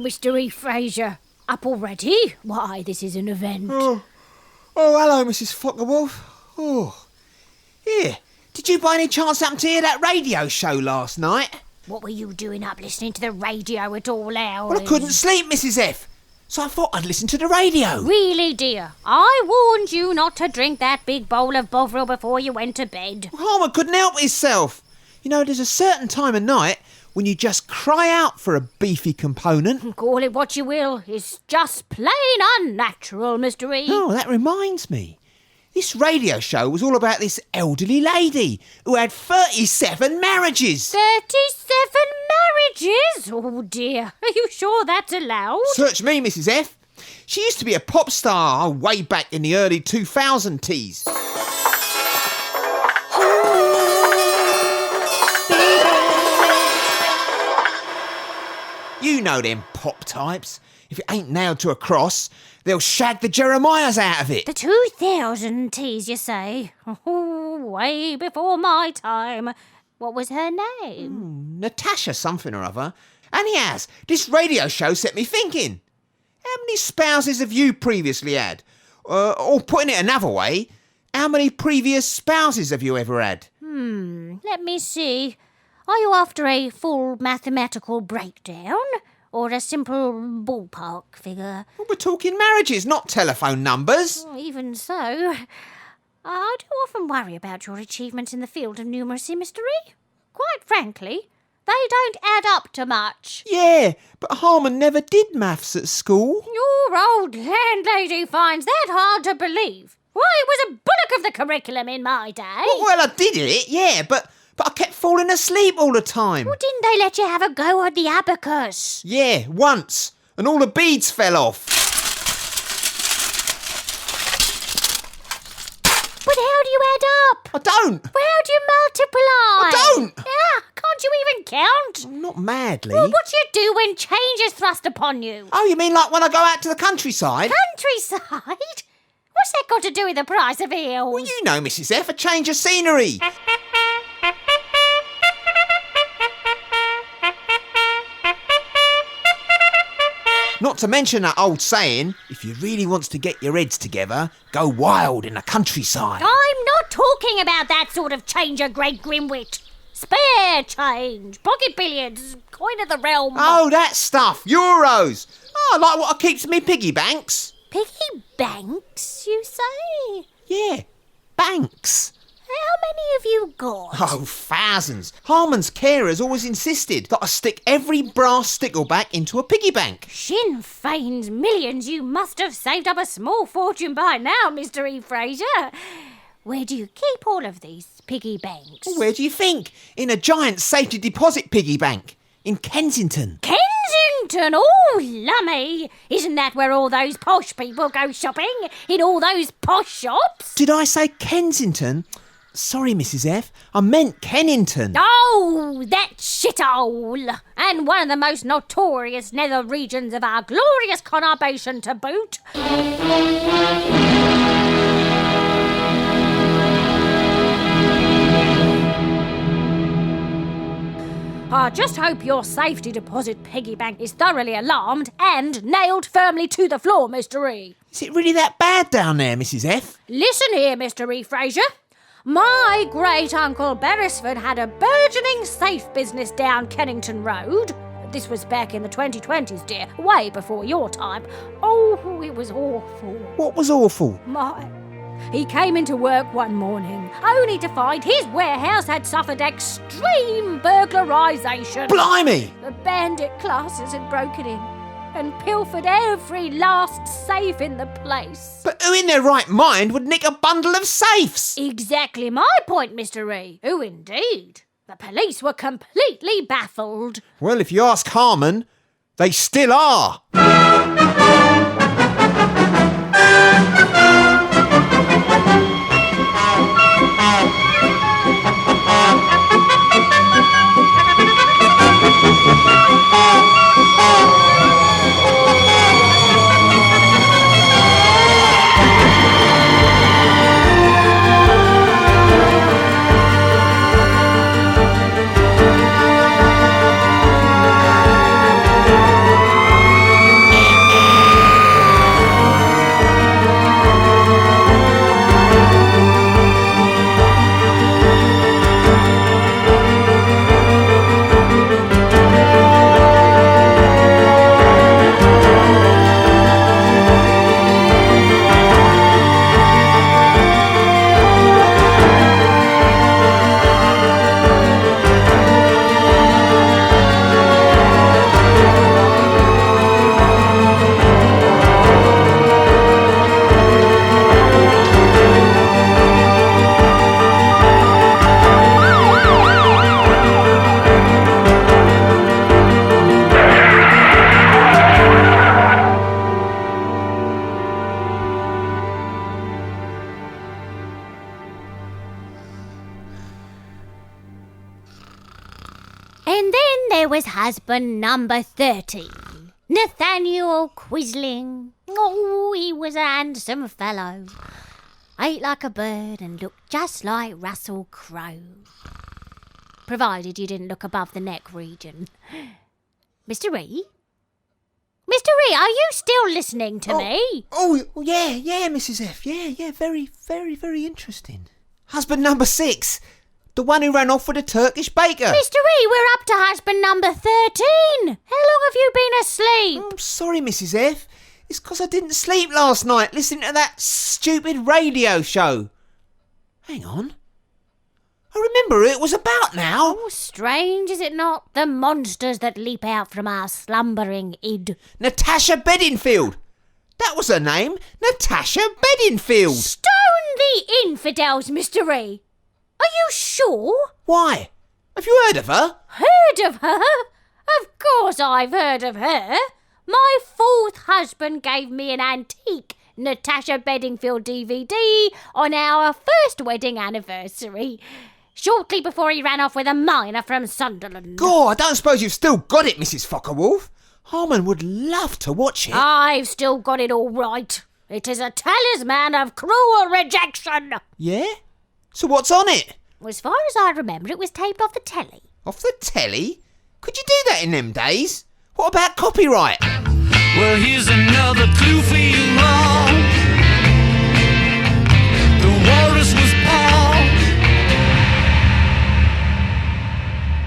Mr. Phraisyar, up already? Why, this is an event. Oh, hello, Mrs. Focke-Wulf. Oh, here. Did you by any chance happen to hear that radio show last night? What were you doing up listening to the radio at all hours? Well, I couldn't sleep, Mrs. F. So I thought I'd listen to the radio. Really, dear? I warned you not to drink that big bowl of Bovril before you went to bed. Well, Harmon couldn't help himself. You know, there's a certain time of night when you just cry out for a beefy component. Call it what you will. It's just plain unnatural, Mr. E. Oh, that reminds me. This radio show was all about this elderly lady who had 37 marriages. 37 marriages? Oh, dear. Are you sure that's allowed? Search me, Mrs. F. She used to be a pop star way back in the early 2000s. You know them pop types. If it ain't nailed to a cross, they'll shag the Jeremiahs out of it. The 2000s, you say? Oh, way before my time. What was her name? Natasha something or other. And he has. This radio show set me thinking. How many spouses have you previously had? Or putting it another way, how many previous spouses have you ever had? Let me see. Are you after a full mathematical breakdown? Or a simple ballpark figure? Well, we're talking marriages, not telephone numbers. Oh, even so. I do often worry about your achievements in the field of numeracy, Mr. E. Quite frankly, they don't add up to much. Yeah, but Harmon never did maths at school. Your old landlady finds that hard to believe. Why, it was a bullock of the curriculum in my day. Well, I did it, yeah, but I kept falling asleep all the time. Well, didn't they let you have a go at the abacus? Yeah, once, and all the beads fell off. But how do you add up? I don't. Well, how do you multiply? I don't. Yeah, can't you even count? Not madly. Well, what do you do when change is thrust upon you? Oh, you mean like when I go out to the countryside? Countryside? What's that got to do with the price of eels? Well, you know, Mrs. F, a change of scenery. Not to mention that old saying, if you really wants to get your heads together, go wild in the countryside. I'm not talking about that sort of change, a great grimwit. Spare change, pocket billiards, coin of the realm. Oh, that stuff, euros. Oh, like what I keeps in me piggy banks. Piggy banks, you say? Yeah, banks. How many have you got? Oh, thousands. Harmon's carers always insisted that I stick every brass stickleback into a piggy bank. Sinn Féin's millions, you must have saved up a small fortune by now, Mr. Phraisyar. Where do you keep all of these piggy banks? Where do you think? In a giant safety deposit piggy bank. In Kensington. Kensington? Oh, lummy! Isn't that where all those posh people go shopping? In all those posh shops? Did I say Kensington? Sorry, Mrs. F. I meant Kennington. Oh, that shithole! And one of the most notorious nether regions of our glorious conurbation to boot. I just hope your safety deposit piggy bank is thoroughly alarmed and nailed firmly to the floor, Mr. E. Is it really that bad down there, Mrs. F? Listen here, Mr. Phraisyar. My great-uncle Beresford had a burgeoning safe business down Kennington Road. This was back in the 2020s, dear, way before your time. Oh, it was awful. What was awful? He came into work one morning, only to find his warehouse had suffered extreme burglarisation. Blimey! The bandit classes had broken in and pilfered every last safe in the place. But who in their right mind would nick a bundle of safes? Exactly my point, Mr. E. Who indeed? The police were completely baffled. Well, if you ask Harmon, they still are. And then there was husband number 13, Nathaniel Quisling. Oh, he was a handsome fellow. Ate like a bird and looked just like Russell Crowe. Provided you didn't look above the neck region. Mr. E? Mr. E, are you still listening to me? Oh, yeah, Mrs. F. Yeah, very, very, very interesting. Husband number 6. The one who ran off with a Turkish baker. Mr. E, we're up to husband number 13. How long have you been asleep? I'm sorry, Mrs. F. It's 'cause I didn't sleep last night listening to that stupid radio show. Hang on. I remember who it was about now. Oh, strange, is it not? The monsters that leap out from our slumbering id. Natasha Bedingfield. That was her name. Natasha Bedingfield. Stone the infidels, Mr. E. Are you sure? Why? Have you heard of her? Heard of her? Of course I've heard of her. My 4th husband gave me an antique Natasha Bedingfield DVD on our 1st wedding anniversary, shortly before he ran off with a miner from Sunderland. God, I don't suppose you've still got it, Mrs. Fockerwolf. Harmon would love to watch it. I've still got it all right. It is a talisman of cruel rejection. Yeah? So what's on it? As far as I remember, it was taped off the telly. Off the telly? Could you do that in them days? What about copyright? Well, here's another clue for you all. The walrus was Paul.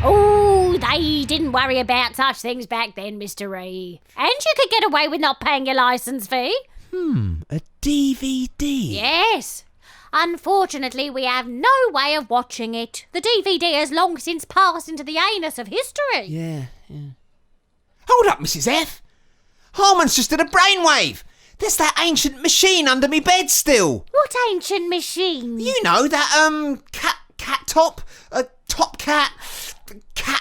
Oh, they didn't worry about such things back then, Mr. E. And you could get away with not paying your licence fee. A DVD? Yes. Unfortunately, we have no way of watching it. The DVD has long since passed into the anus of history. Yeah. Hold up, Mrs. F. Harmon's just did a brainwave. There's that ancient machine under me bed still. What ancient machine? You know, that, cat top, top cat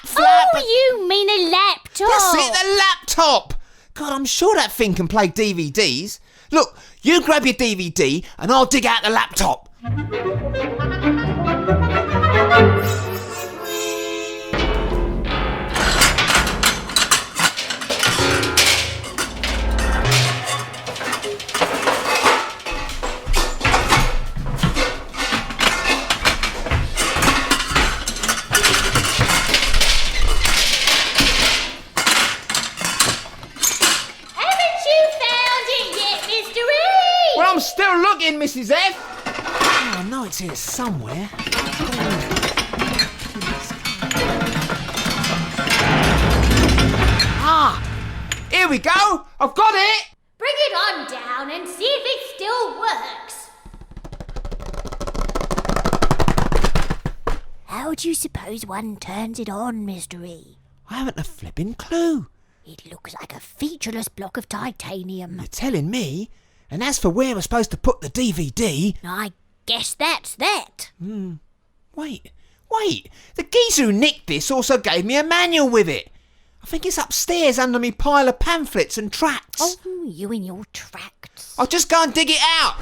flap. Oh, you mean a laptop? That's it, the laptop. God, I'm sure that thing can play DVDs. Look, you grab your DVD and I'll dig out the laptop. Well, I'm still looking, Mrs. F. Oh, I know it's here somewhere. we go! I've got it! Bring it on down and see if it still works. How do you suppose one turns it on, Mr. E? I haven't a flipping clue. It looks like a featureless block of titanium. You're telling me? And as for where we're supposed to put the DVD... I guess that's that. Wait. The geezer who nicked this also gave me a manual with it. I think it's upstairs under me pile of pamphlets and tracts. Oh, you and your tracts. I'll just go and dig it out.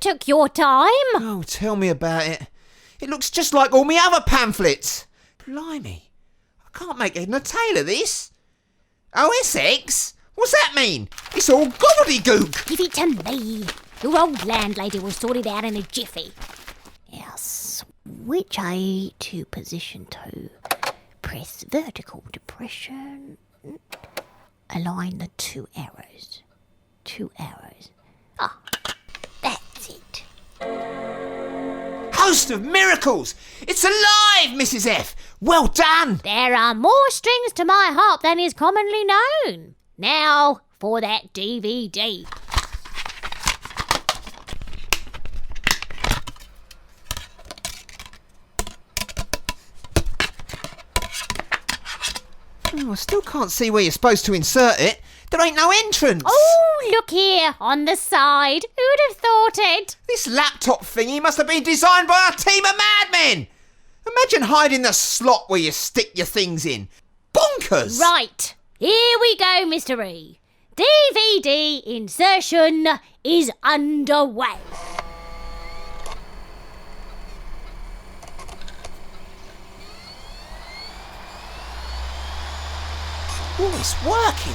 Took your time. Oh, tell me about it. It looks just like all my other pamphlets. Blimey, I can't make head nor tail of this. OSX? What's that mean? It's all gobbledygook. Give it to me. Your old landlady will sort it out in a jiffy. Now switch A to position 2. Press vertical depression. Align the 2 arrows. 2 arrows. Ah. That's it. Host of miracles! It's alive, Mrs. F! Well done! There are more strings to my harp than is commonly known. Now for that DVD. Oh, I still can't see where you're supposed to insert it. There ain't no entrance. Oh, look here, on the side. Who'd have thought it? This laptop thingy must have been designed by a team of madmen. Imagine hiding the slot where you stick your things in. Bonkers! Right, here we go, Mr. E. DVD insertion is underway. Oh, it's working.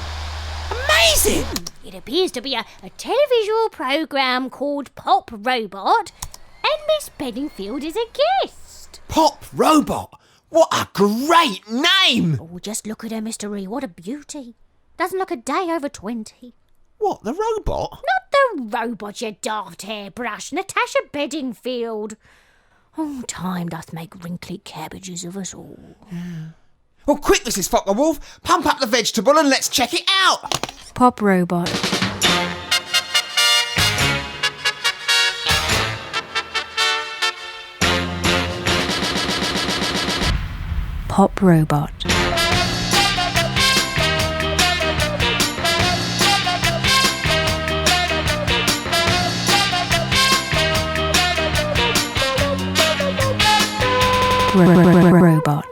Amazing! It appears to be a televisual programme called Pop Robot, and Miss Bedingfield is a guest. Pop Robot? What a great name! Oh, just look at her, Mr. E. What a beauty. Doesn't look a day over 20. What, the robot? Not the robot, you daft hairbrush. Natasha Bedingfield. Oh, time doth make wrinkly cabbages of us all. Well, quick, Mrs. Focke-Wulf. Pump up the vegetable and let's check it out. Pop Robot. Pop Robot. Robot.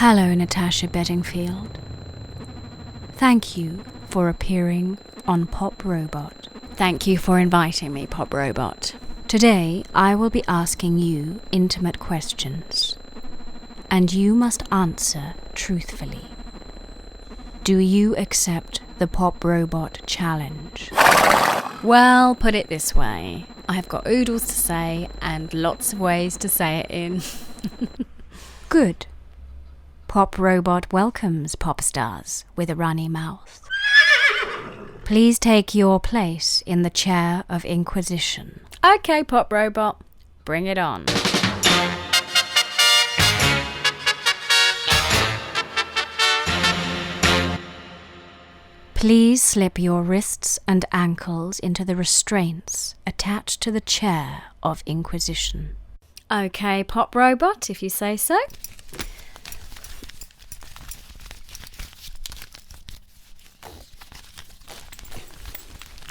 Hello, Natasha Bedingfield. Thank you for appearing on Pop Robot. Thank you for inviting me, Pop Robot. Today, I will be asking you intimate questions, and you must answer truthfully. Do you accept the Pop Robot challenge? Well, put it this way. I've got oodles to say and lots of ways to say it in. Good. Pop Robot welcomes pop stars with a runny mouth. Please take your place in the chair of Inquisition. Okay, Pop Robot, bring it on. Please slip your wrists and ankles into the restraints attached to the chair of Inquisition. Okay, Pop Robot, if you say so.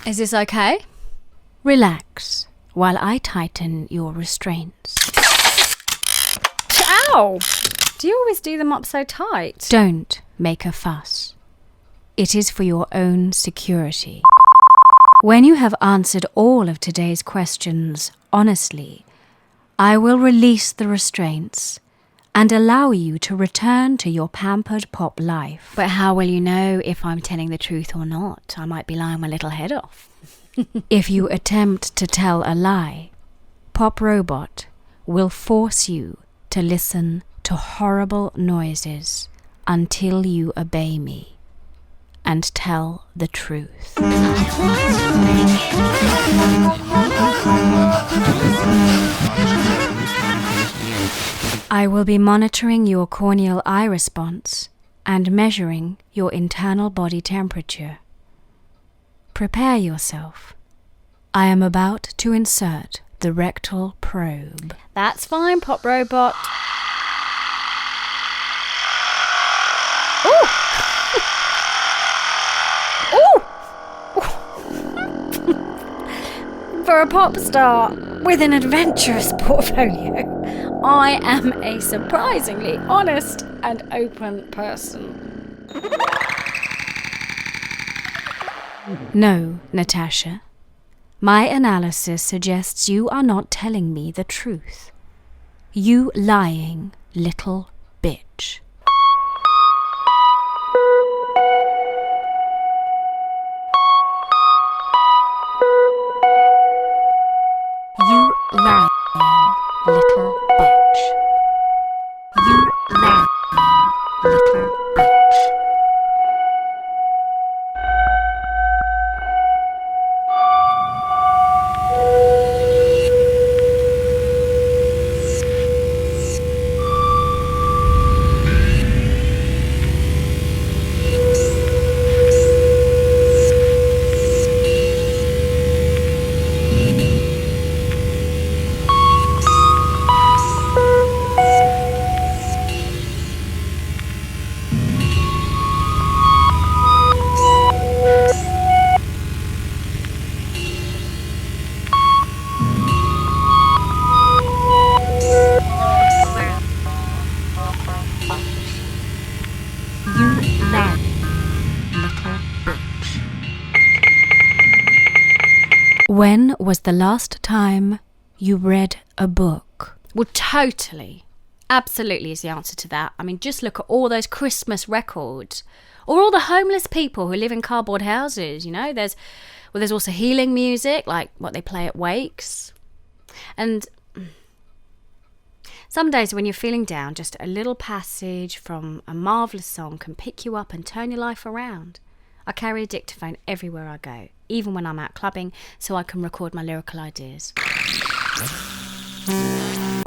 Is this okay? Relax while I tighten your restraints. Ow! Do you always do them up so tight? Don't make a fuss. It is for your own security. When you have answered all of today's questions honestly, I will release the restraints and allow you to return to your pampered pop life. But how will you know if I'm telling the truth or not? I might be lying my little head off. If you attempt to tell a lie, Pop Robot will force you to listen to horrible noises until you obey me and tell the truth. I will be monitoring your corneal eye response and measuring your internal body temperature. Prepare yourself. I am about to insert the rectal probe. That's fine, Pop Robot. Ooh! Ooh! For a pop star with an adventurous portfolio, I am a surprisingly honest and open person. No, Natasha. My analysis suggests you are not telling me the truth. You lying little bitch. You lying little bitch. You lying little bitch. When was the last time you read a book? Well, totally. Absolutely is the answer to that. I mean, just look at all those Christmas records. Or all the homeless people who live in cardboard houses, you know. There's also healing music, like what they play at wakes. And some days when you're feeling down, just a little passage from a marvellous song can pick you up and turn your life around. I carry a dictaphone everywhere I go, even when I'm out clubbing, so I can record my lyrical ideas.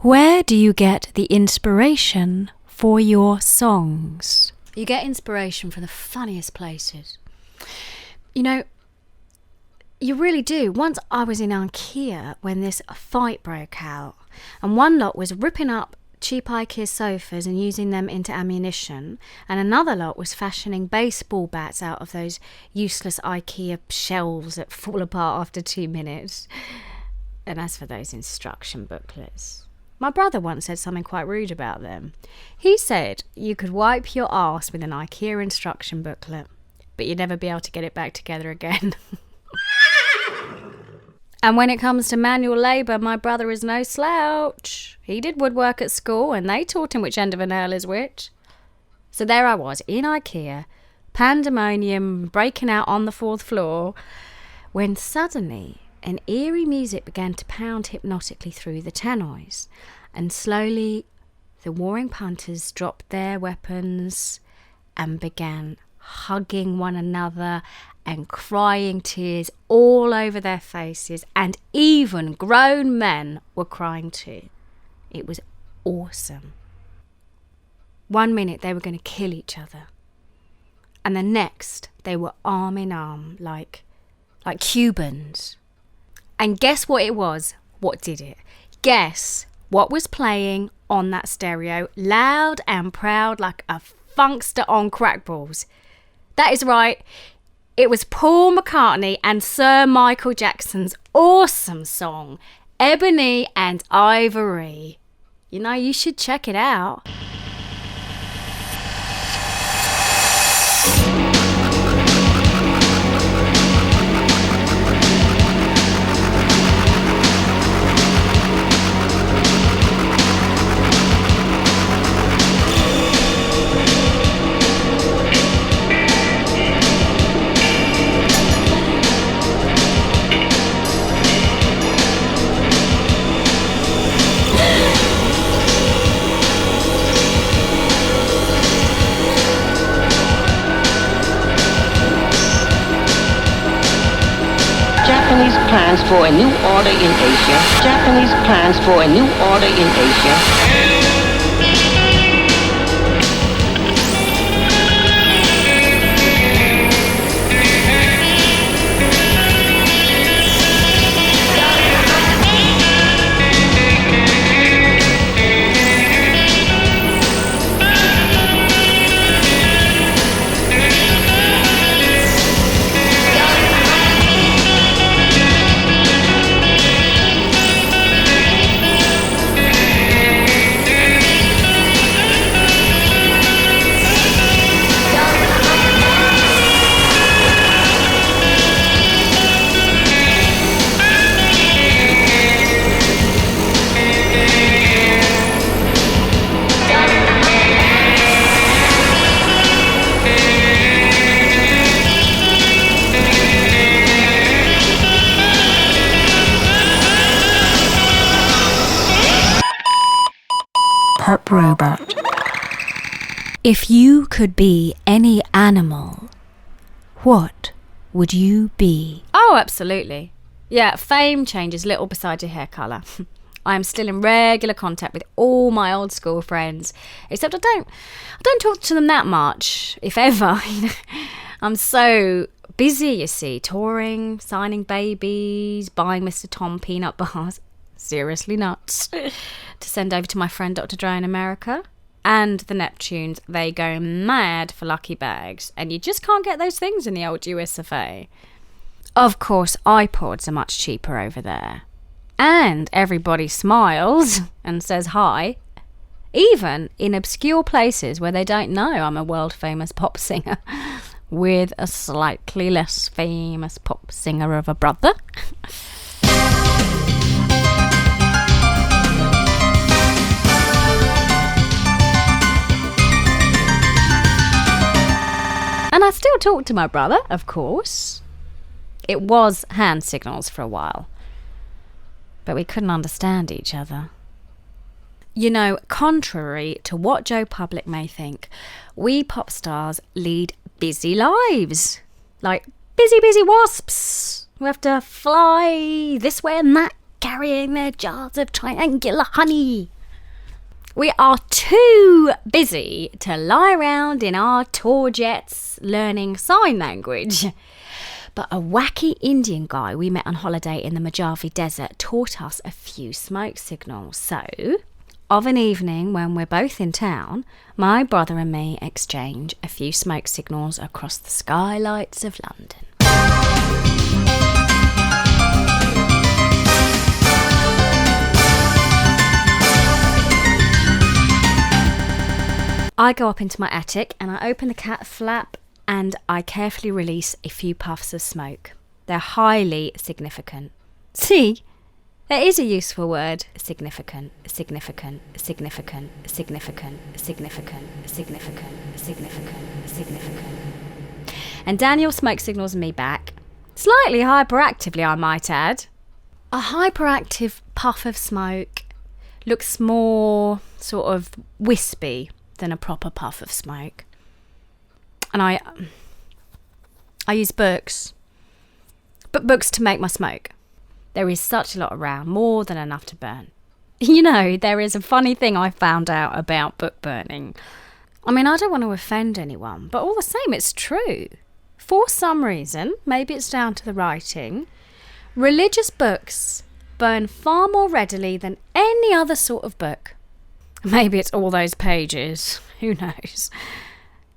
Where do you get the inspiration for your songs? You get inspiration from the funniest places. You know, you really do. Once I was in IKEA when this fight broke out, and one lot was ripping up cheap IKEA sofas and using them into ammunition, and another lot was fashioning baseball bats out of those useless IKEA shelves that fall apart after 2 minutes. And as for those instruction booklets, my brother once said something quite rude about them. He said you could wipe your arse with an IKEA instruction booklet, but you'd never be able to get it back together again. And when it comes to manual labour, my brother is no slouch. He did woodwork at school and they taught him which end of a nail is which. So there I was, in IKEA, pandemonium breaking out on the 4th floor, when suddenly an eerie music began to pound hypnotically through the tannoys, and slowly the warring punters dropped their weapons and began hugging one another and crying tears all over their faces, and even grown men were crying too. It was awesome. 1 minute they were going to kill each other, and the next They were arm in arm, like Cubans. And guess what it was? What did it? Guess what was playing on that stereo, loud and proud like a funkster on crack balls? That is right. It was Paul McCartney and Sir Michael Jackson's awesome song, Ebony and Ivory. You know, you should check it out. Japanese plans for a new order in Asia. Japanese plans for a new order in Asia. Pop Robot. If you could be any animal, what would you be? Oh, absolutely. Yeah, fame changes little beside your hair colour. I am still in regular contact with all my old school friends, except I don't talk to them that much, if ever. I'm so busy, you see, touring, signing babies, buying Mr. Tom peanut bars. Seriously nuts. To send over to my friend Dr. Dre in America. And the Neptunes, they go mad for lucky bags. And you just can't get those things in the old US of A. Of course, iPods are much cheaper over there. And everybody smiles and says hi, even in obscure places where they don't know I'm a world-famous pop singer with a slightly less famous pop singer of a brother. And I still talk to my brother, of course. It was hand signals for a while. But we couldn't understand each other. You know, contrary to what Joe Public may think, we pop stars lead busy lives. Like busy wasps who have to fly this way and that, carrying their jars of triangular honey. We are too busy to lie around in our tour jets learning sign language. But a wacky Indian guy we met on holiday in the Mojave Desert taught us a few smoke signals. So, of an evening when we're both in town, my brother and me exchange a few smoke signals across the skylights of London. I go up into my attic and I open the cat flap and I carefully release a few puffs of smoke. They're highly significant. See, there is a useful word. Significant, significant, significant, significant, significant, significant, significant, significant. And Daniel smoke signals me back. Slightly hyperactively, I might add. A hyperactive puff of smoke looks more sort of wispy than a proper puff of smoke. And I use books. But books to make my smoke. There is such a lot around, more than enough to burn. You know, there is a funny thing I found out about book burning. I mean, I don't want to offend anyone, but all the same, it's true. for some reason, maybe it's down to the writing, religious books burn far more readily than any other sort of book. Maybe it's all those pages. Who knows?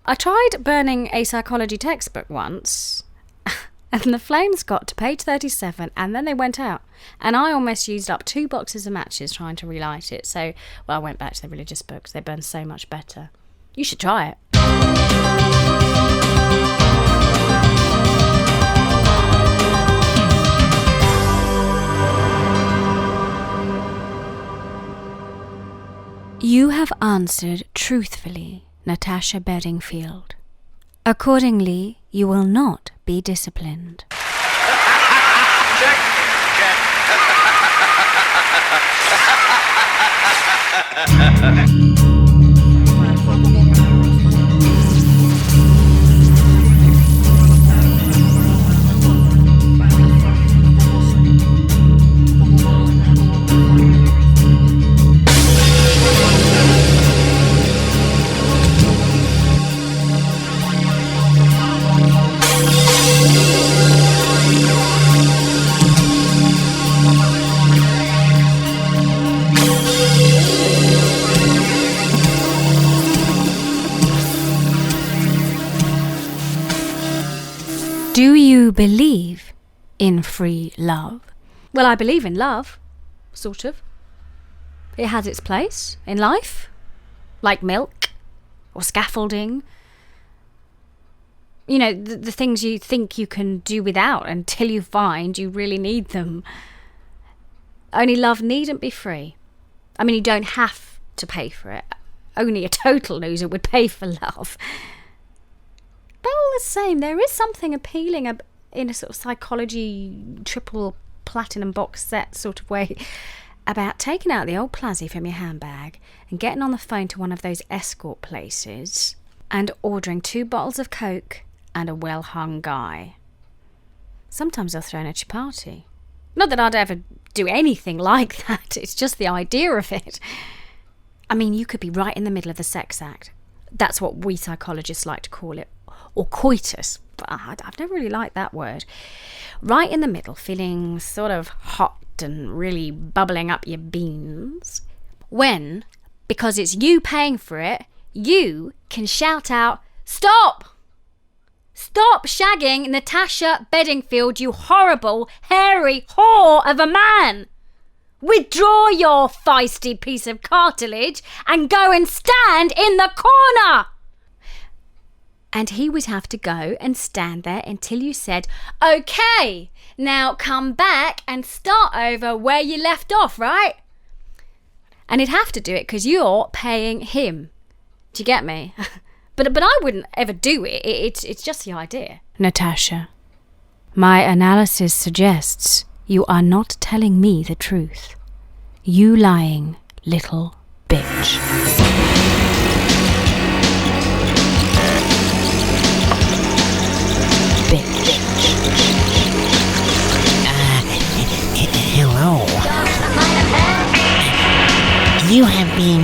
I tried burning a psychology textbook once, and the flames got to page 37, and then they went out. And I almost used up 2 boxes of matches trying to relight it. So, well, I went back to the religious books. They burn so much better. You should try it. You have answered truthfully, Natasha Bedingfield. Accordingly, you will not be disciplined. Do you believe in free love? Well, I believe in love, sort of. It has its place in life, like milk or scaffolding. You know, the things you think you can do without until you find you really need them. Only love needn't be free. I mean, you don't have to pay for it. Only a total loser would pay for love. But all the same, there is something appealing in a sort of psychology triple platinum box set sort of way about taking out the old Plazzy from your handbag and getting on the phone to one of those escort places and ordering 2 bottles of Coke and a well-hung guy. Sometimes they'll throw in a chapati. Not that I'd ever do anything like that, it's just the idea of it. I mean, you could be right in the middle of the sex act. That's what we psychologists like to call it. Or coitus, but I've never really liked that word. Right in the middle, feeling sort of hot and really bubbling up your beans. When, because it's you paying for it, you can shout out, "Stop! Stop shagging Natasha Bedingfield, you horrible, hairy whore of a man! Withdraw your feisty piece of cartilage and go and stand in the corner!" And he would have to go and stand there until you said, "Okay, now come back and start over where you left off, right?" And he'd have to do it because you're paying him. Do you get me? But I wouldn't ever do it. It's just the idea. Natasha, my analysis suggests you are not telling me the truth. You lying little bitch. Hello. You have been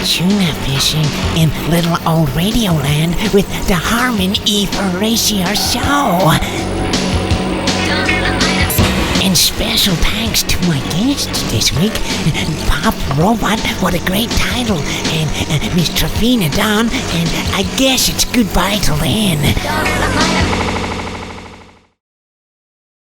tuna fishing in little old Radioland with the Harmon Phraisyar show. And special thanks to my guests this week, Pop Robot, what a great title, and Miss Trafina Dawn, and I guess it's goodbye till then.